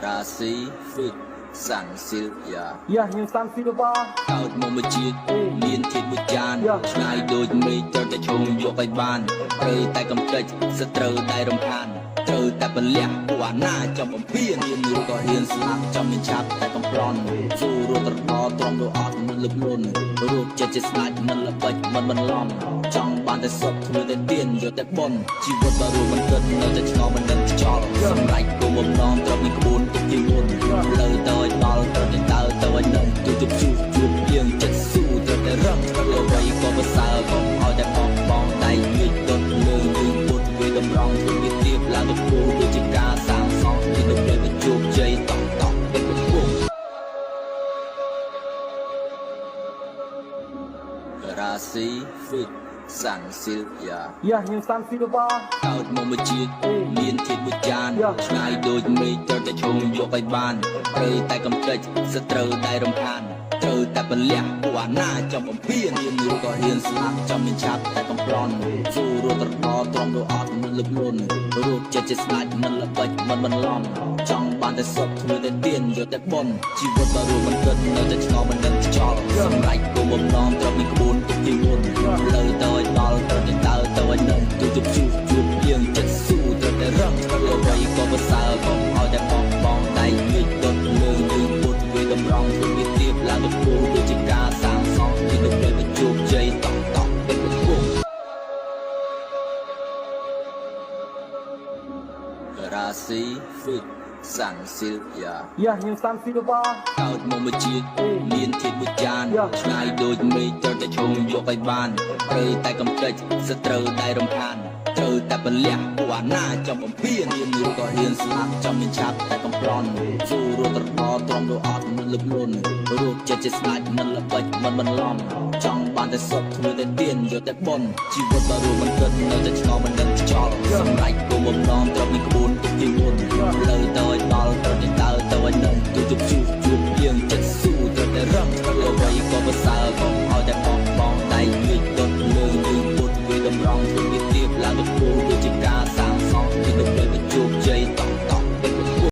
រាស៊ីហ្វិតសាន់ស៊ីលយ៉ាខ្ញុំសាន់ស៊ីលវ៉ាកោតមកមួយជាតិមានធាតុមួយចានឆ្ងាយដូចមេឃត្រូវតែឈោងយកឲ្យបានត្រូវតែកំទេចសត្រូវតែរំខានត្រូវតែបលះពួកអាណាចំបំពេញមានយល់ក៏ហ៊ានស្លាប់ចំមានឆាប់តែកំប្លន់ស៊ូរត់ត្រកត្រង់ទៅអត់មិនលឹកលន់រូបចិត្តជាស្នាច់មិនល្បិចមិនបន្លំចង់បានតែសុខធ្វើតែទៀនយកតែបុណ្យជីវិតបើរួមមិនគិតនៅតែឆ្ងល់មិនដឹងខ្យល់សម្រេចគោលបំណងត្រូវមានក្បួនទុកជាមុនលើទៅឲ្យដល់ត្រូវតែដើរទៅឲ្យនឹងទូជប់ជួបយើងចិត្តស៊ូត្រូវតែរឹងលើអ្វីក៏ប្រសើរកុំឲ្យតែបងដៃវិចដុតលើយើងពុតវាតម្រង់ធ្វើវាទៀបឡើងទៅគូដូចជាការសាងសង់ទីនៅពេលទៅជោគជ័យតក់ពេញពុករាស៊ីហ្វិតសាន់ស៊ីលយ៉ាខ្ញុំសាន់ស៊ីលវ៉ាកោតមកមួយជាតិមានធាតុមួយចានឆ្ងាយដូចមេឃត្រូវតែឈោងយកឲ្យបានត្រូវតែកំទេចសត្រូវតែរំខានត្រូវតែបលះពួកអាណាចំបំពេញមានយល់ក៏ហ៊ានស្លាប់ចំមានឆាប់តែកំប្លន់ស៊ូរត់ត្រកត្រង់ទៅអត់មិនលឹកលន់រូបចិត្តជាស្នាច់មិនល្បិចមិនបន្លំចង់បានតែសុខធ្វើតែទៀនយកតែបុណ្យជីវិតបើរួមមិនគិតនៅតែឆ្ងល់មិនដឹងខ្យល់សម្រេចគោលបំណងត្រូវមានក្បួនទុកជាមុនលើទៅឲ្យដល់ត្រូវតែដើរទៅឲ្យនឹងទូជប់ជួបយើងចិត្តស៊ូត្រូវតែរឹងលើអ្វីក៏ប្រសើរកុំឲ្យតែបងដៃវិចដុតលើយើងពុតវាតម្រង់ធ្វើវាទៀបឡើងទៅគូដូចជាការសាងសង់ទីនៅពេលទៅជោគជ័យតក់ពេញពុករាស៊ីហ្វិតសាន់ស៊ីលយ៉ាខ្ញុំសាន់ស៊ីលវ៉ាកោតមកមួយជាតិមានធាតុមួយចានឆ្ងាយដូចមេឃត្រូវតែឈោងយកឲ្យបានត្រូវតែកំទេចសត្រូវតែរំខានត្រូវតែបលះពួកអាណាចំបំពេញមានយល់ក៏ហ៊ានស្លាប់ចំមានឆាប់តែកំប្លន់ស៊ូរត់ត្រកត្រង់ទៅអត់មិនលឹកលន់រូបចិត្តជាស្នាច់មិនល្បិចមិនបន្លំចង់បានតែសុខធ្វើតែទៀនយកតែបុណ្យជីវិតបើរួមមិនគិតនៅតែឆ្ងល់មិនដឹងខ្យល់សម្រេចគោលបំណងត្រូវមាន